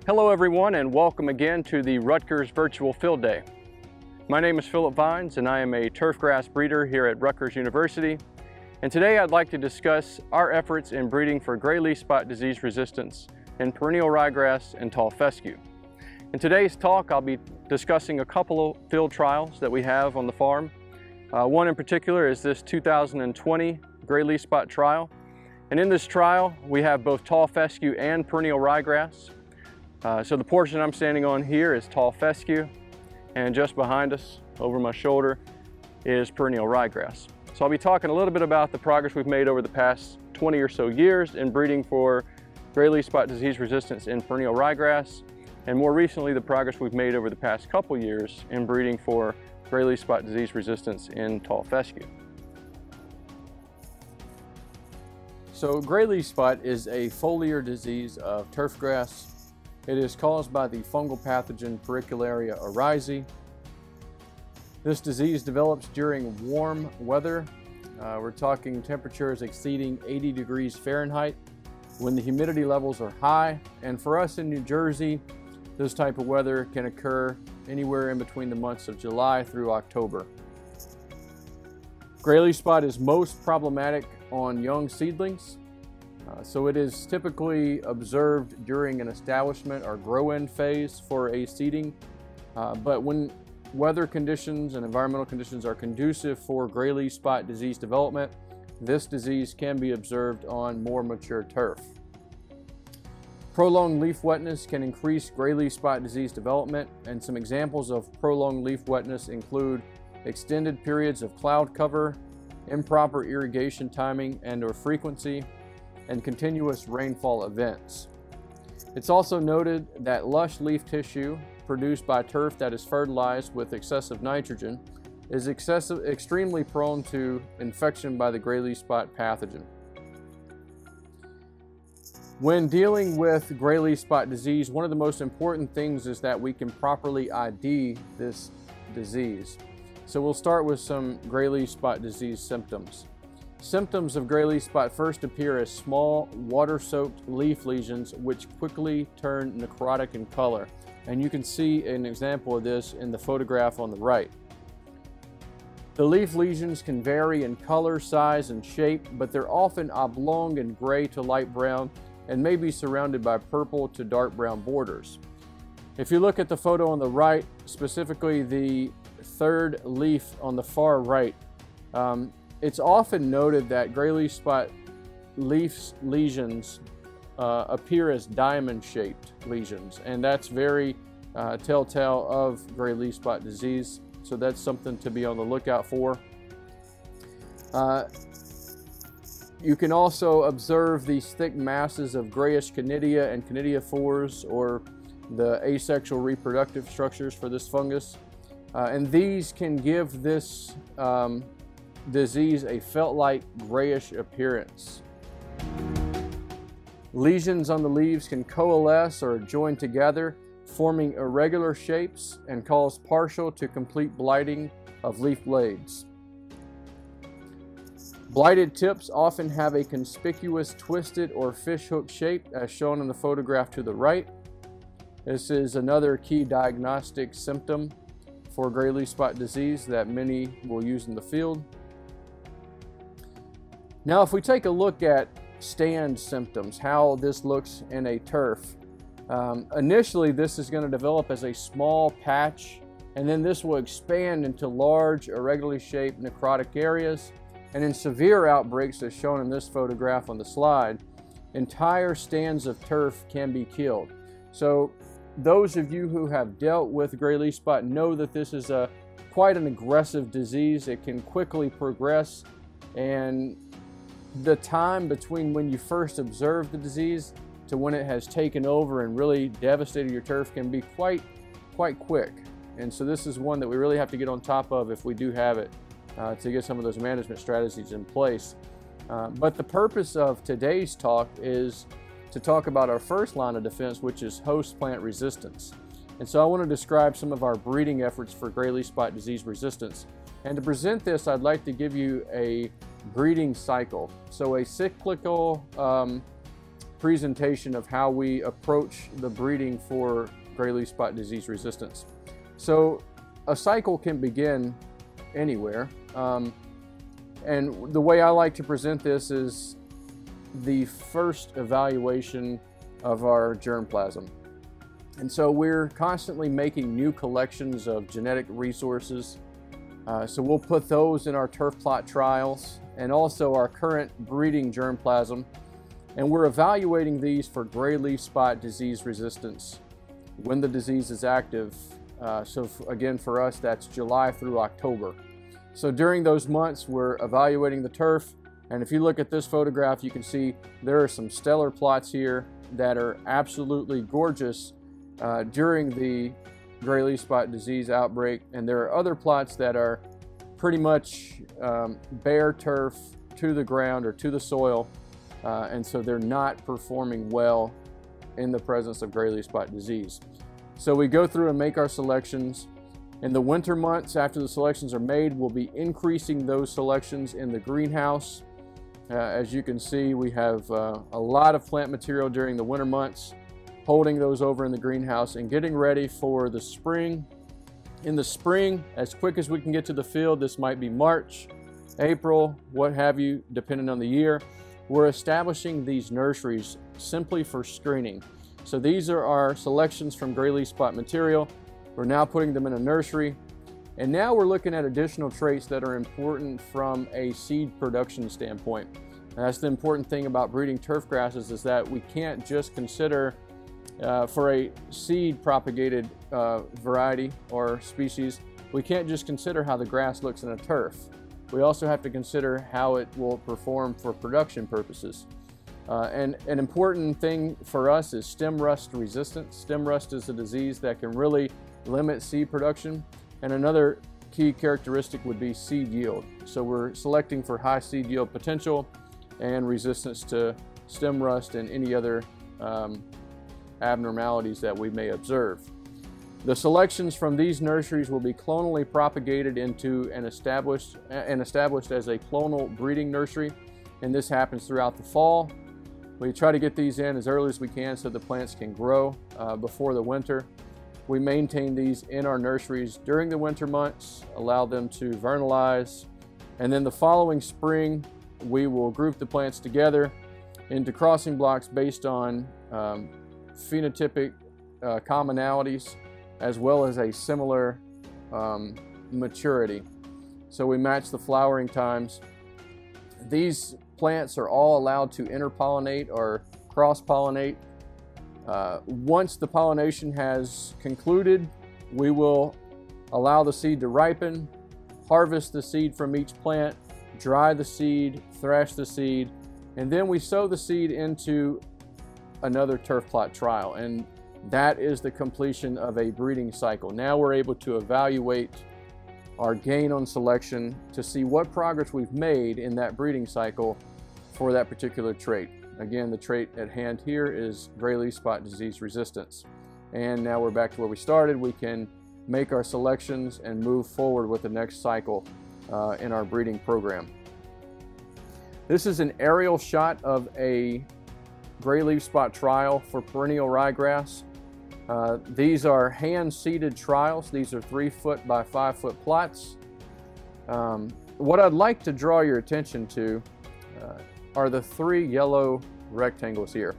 Hello everyone, and welcome again to the Rutgers Virtual Field Day. My name is Philip Vines and I am a turfgrass breeder here at Rutgers University. And today I'd like to discuss our efforts in breeding for gray leaf spot disease resistance in perennial ryegrass and tall fescue. In today's talk I'll be discussing a couple of field trials that we have on the farm. One in particular is this 2020 gray leaf spot trial. And in this trial we have both tall fescue and perennial ryegrass. So the portion I'm standing on here is tall fescue, and just behind us, over my shoulder, is perennial ryegrass. So I'll be talking a little bit about the progress we've made over the past 20 or so years in breeding for gray leaf spot disease resistance in perennial ryegrass, and more recently the progress we've made over the past couple years in breeding for gray leaf spot disease resistance in tall fescue. So gray leaf spot is a foliar disease of turfgrass. It is caused by the fungal pathogen Pericularia oryzae. This disease develops during warm weather. We're talking temperatures exceeding 80 degrees Fahrenheit when the humidity levels are high. And for us in New Jersey, this type of weather can occur anywhere in between the months of July through October. Gray leaf spot is most problematic on young seedlings. So it is typically observed during an establishment or grow-in phase for a seeding, but when weather conditions and environmental conditions are conducive for gray leaf spot disease development, this disease can be observed on more mature turf. Prolonged leaf wetness can increase gray leaf spot disease development, and some examples of prolonged leaf wetness include extended periods of cloud cover, improper irrigation timing and/or frequency, and continuous rainfall events. It's also noted that lush leaf tissue produced by turf that is fertilized with excessive nitrogen is extremely prone to infection by the gray leaf spot pathogen. When dealing with gray leaf spot disease, one of the most important things is that we can properly ID this disease. So we'll start with some gray leaf spot disease symptoms. Symptoms of gray leaf spot first appear as small, water-soaked leaf lesions which quickly turn necrotic in color. And you can see an example of this in the photograph on the right. The leaf lesions can vary in color, size, and shape, but they're often oblong and gray to light brown and may be surrounded by purple to dark brown borders. If you look at the photo on the right, specifically the third leaf on the far right, it's often noted that gray leaf spot leaf lesions appear as diamond-shaped lesions, and that's very telltale of gray leaf spot disease, so that's something to be on the lookout for. You can also observe these thick masses of grayish conidia and conidiophores, or the asexual reproductive structures for this fungus, and these can give this disease a felt-like grayish appearance. Lesions on the leaves can coalesce or join together, forming irregular shapes and cause partial to complete blighting of leaf blades. Blighted tips often have a conspicuous twisted or fishhook shape, as shown in the photograph to the right. This is another key diagnostic symptom for gray leaf spot disease that many will use in the field. Now, if we take a look at stand symptoms, how this looks in a turf, initially this is going to develop as a small patch, and then this will expand into large, irregularly shaped necrotic areas. And in severe outbreaks, as shown in this photograph on the slide, entire stands of turf can be killed. So those of you who have dealt with gray leaf spot know that this is quite an aggressive disease. It can quickly progress, and the time between when you first observe the disease to when it has taken over and really devastated your turf can be quite quick. And so this is one that we really have to get on top of if we do have it, to get some of those management strategies in place. But the purpose of today's talk is to talk about our first line of defense, which is host plant resistance. And so I want to describe some of our breeding efforts for gray leaf spot disease resistance. And to present this, I'd like to give you a breeding cycle. So a cyclical presentation of how we approach the breeding for gray leaf spot disease resistance. So a cycle can begin anywhere, and the way I like to present this is the first evaluation of our germplasm. And so we're constantly making new collections of genetic resources. So we'll put those in our turf plot trials and also our current breeding germplasm. And we're evaluating these for gray leaf spot disease resistance when the disease is active. Again, for us, that's July through October. So during those months, we're evaluating the turf. And if you look at this photograph, you can see there are some stellar plots here that are absolutely gorgeous during the gray leaf spot disease outbreak. And there are other plots that are pretty much bare turf to the ground or to the soil. And so they're not performing well in the presence of gray leaf spot disease. So we go through and make our selections. In the winter months, after the selections are made, we'll be increasing those selections in the greenhouse. As you can see, we have a lot of plant material during the winter months, holding those over in the greenhouse and getting ready for the spring. In the spring, as quick as we can get to the field, this might be March, April, what have you, depending on the year, we're establishing these nurseries simply for screening. So these are our selections from gray leaf spot material. We're now putting them in a nursery. And now we're looking at additional traits that are important from a seed production standpoint. And that's the important thing about breeding turf grasses, is that we can't just consider for a seed propagated variety or species, we can't just consider how the grass looks in a turf. We also have to consider how it will perform for production purposes. And an important thing for us is stem rust resistance. Stem rust is a disease that can really limit seed production. And another key characteristic would be seed yield. So we're selecting for high seed yield potential and resistance to stem rust and any other abnormalities that we may observe. The selections from these nurseries will be clonally propagated into and established as a clonal breeding nursery, and this happens throughout the fall. We try to get these in as early as we can so the plants can grow before the winter. We maintain these in our nurseries during the winter months, allow them to vernalize, and then the following spring we will group the plants together into crossing blocks based on phenotypic commonalities as well as a similar maturity. So we match the flowering times. These plants are all allowed to interpollinate or cross-pollinate. Once the pollination has concluded, we will allow the seed to ripen, harvest the seed from each plant, dry the seed, thrash the seed, and then we sow the seed into another turf plot trial. And that is the completion of a breeding cycle. Now we're able to evaluate our gain on selection to see what progress we've made in that breeding cycle for that particular trait. Again, the trait at hand here is gray leaf spot disease resistance. And now we're back to where we started. We can make our selections and move forward with the next cycle in our breeding program. This is an aerial shot of a gray leaf spot trial for perennial ryegrass. These are hand-seeded trials. These are 3-foot by 5-foot plots. What I'd like to draw your attention to are the 3 yellow rectangles here.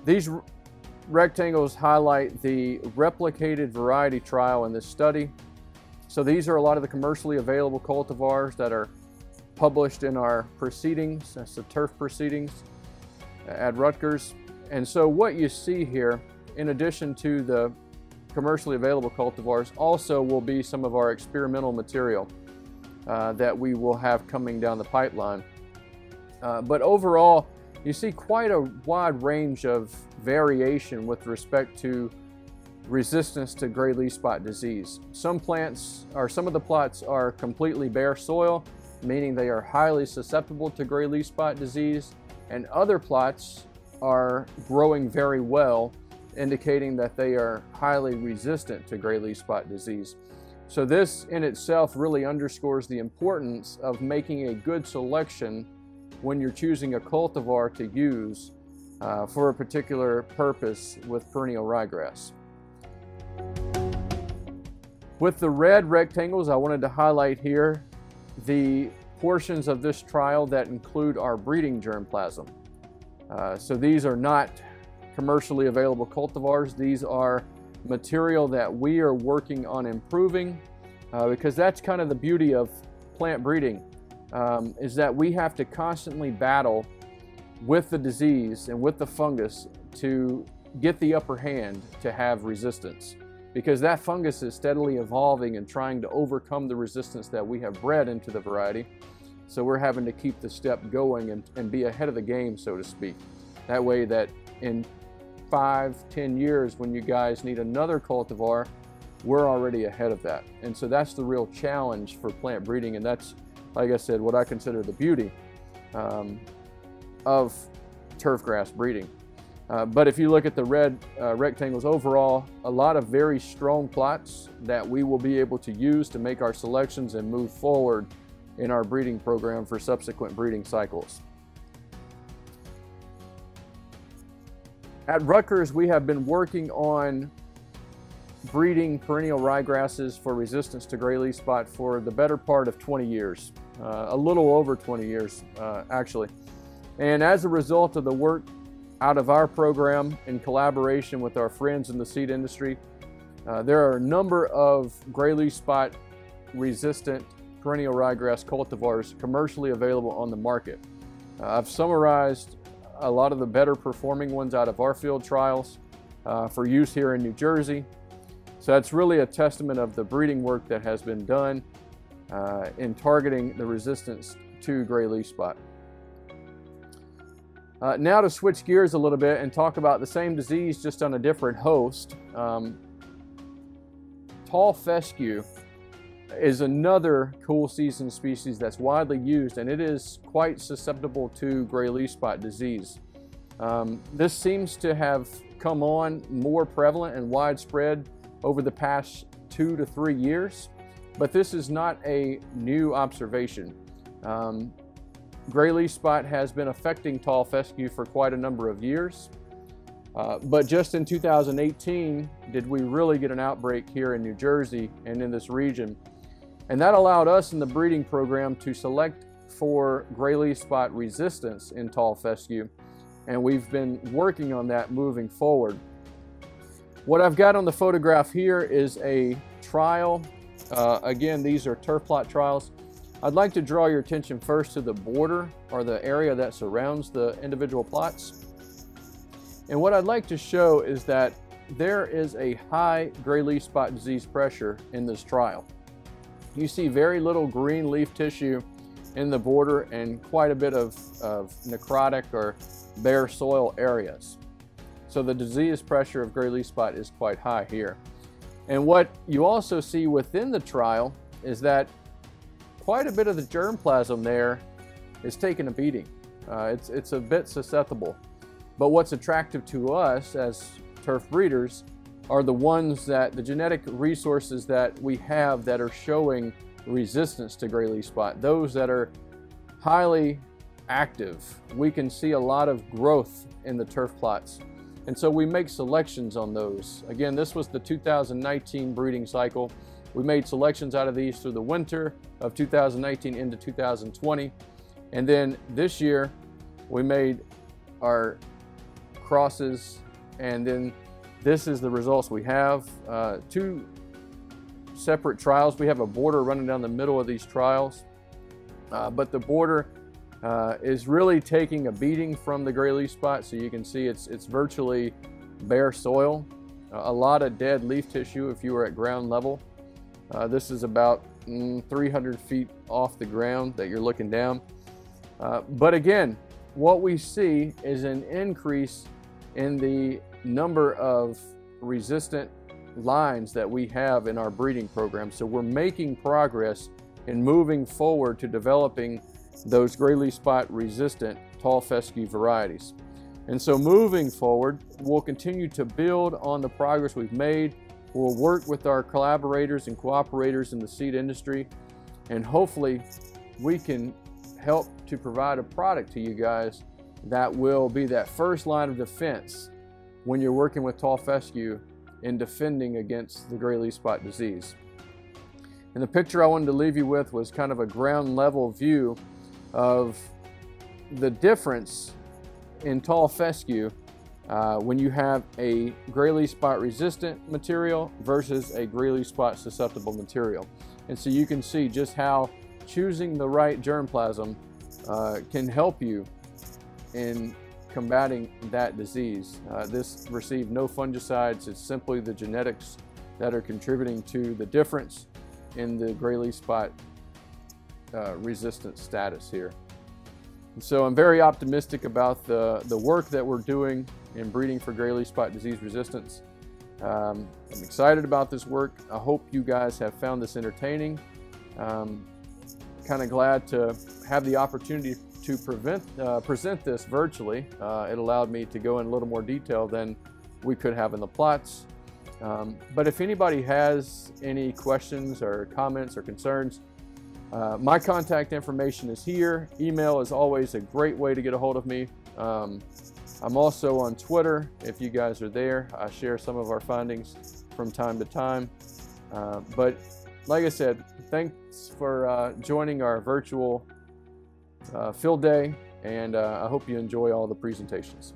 These rectangles highlight the replicated variety trial in this study. So these are a lot of the commercially available cultivars that are published in our proceedings. That's the turf proceedings at Rutgers. And so what you see here, in addition to the commercially available cultivars, also will be some of our experimental material that we will have coming down the pipeline. But overall, you see quite a wide range of variation with respect to resistance to gray leaf spot disease. Some of the plots are completely bare soil, meaning they are highly susceptible to gray leaf spot disease, and other plots are growing very well, indicating that they are highly resistant to gray leaf spot disease. So this in itself really underscores the importance of making a good selection when you're choosing a cultivar to use for a particular purpose with perennial ryegrass. With the red rectangles, I wanted to highlight here the portions of this trial that include our breeding germplasm. So these are not commercially available cultivars. These are material that we are working on improving, because that's kind of the beauty of plant breeding, is that we have to constantly battle with the disease and with the fungus to get the upper hand to have resistance, because that fungus is steadily evolving and trying to overcome the resistance that we have bred into the variety. So we're having to keep the step going and be ahead of the game, so to speak. That way that in 5-10 years, when you guys need another cultivar, we're already ahead of that. And so that's the real challenge for plant breeding, and that's, like I said, what I consider the beauty of turfgrass breeding. But if you look at the red rectangles overall, a lot of very strong plots that we will be able to use to make our selections and move forward in our breeding program for subsequent breeding cycles. At Rutgers, we have been working on breeding perennial ryegrasses for resistance to gray leaf spot for the better part of 20 years, a little over 20 years actually. And as a result of the work out of our program in collaboration with our friends in the seed industry, there are a number of gray leaf spot resistant perennial ryegrass cultivars commercially available on the market. I've summarized a lot of the better performing ones out of our field trials for use here in New Jersey. So that's really a testament of the breeding work that has been done in targeting the resistance to gray leaf spot. Now to switch gears a little bit and talk about the same disease just on a different host. Tall fescue is another cool season species that's widely used, and it is quite susceptible to gray leaf spot disease. This seems to have come on more prevalent and widespread over the past 2 to 3 years, but this is not a new observation. Gray leaf spot has been affecting tall fescue for quite a number of years, but just in 2018 did we really get an outbreak here in New Jersey and in this region, and that allowed us in the breeding program to select for gray leaf spot resistance in tall fescue, and we've been working on that moving forward. What I've got on the photograph here is a trial. Again, these are turf plot trials. I'd like to draw your attention first to the border, or the area that surrounds the individual plots. And what I'd like to show is that there is a high gray leaf spot disease pressure in this trial. You see very little green leaf tissue in the border and quite a bit of necrotic or bare soil areas. So the disease pressure of gray leaf spot is quite high here. And what you also see within the trial is that quite a bit of the germplasm there is taking a beating. It's a bit susceptible. But what's attractive to us as turf breeders are the ones that, the genetic resources that we have that are showing resistance to gray leaf spot, those that are highly active. We can see a lot of growth in the turf plots. And so we make selections on those. Again, this was the 2019 breeding cycle. We made selections out of these through the winter of 2019 into 2020. And then this year, we made our crosses, and then this is the results we have. 2 separate trials. We have a border running down the middle of these trials, but the border is really taking a beating from the gray leaf spot. So you can see it's virtually bare soil, a lot of dead leaf tissue if you were at ground level. This is about 300 feet off the ground that you're looking down. But again, what we see is an increase in the number of resistant lines that we have in our breeding program. So we're making progress in moving forward to developing those gray leaf spot resistant tall fescue varieties. And so moving forward, we'll continue to build on the progress we've made. We'll work with our collaborators and cooperators in the seed industry, and hopefully we can help to provide a product to you guys that will be that first line of defense when you're working with tall fescue in defending against the gray leaf spot disease. And the picture I wanted to leave you with was kind of a ground level view of the difference in tall fescue when you have a gray leaf spot resistant material versus a gray leaf spot susceptible material. And so you can see just how choosing the right germplasm can help you in combating that disease. This received no fungicides. It's simply the genetics that are contributing to the difference in the gray leaf spot resistant status here. And so I'm very optimistic about the work that we're doing in breeding for gray leaf spot disease resistance. I'm excited about this work. I hope you guys have found this entertaining. Kind of glad to have the opportunity to present this virtually. It allowed me to go in a little more detail than we could have in the plots. But if anybody has any questions or comments or concerns, my contact information is here. Email is always a great way to get a hold of me. I'm also on Twitter if you guys are there. I share some of our findings from time to time. But like I said, thanks for joining our virtual field day, and I hope you enjoy all the presentations.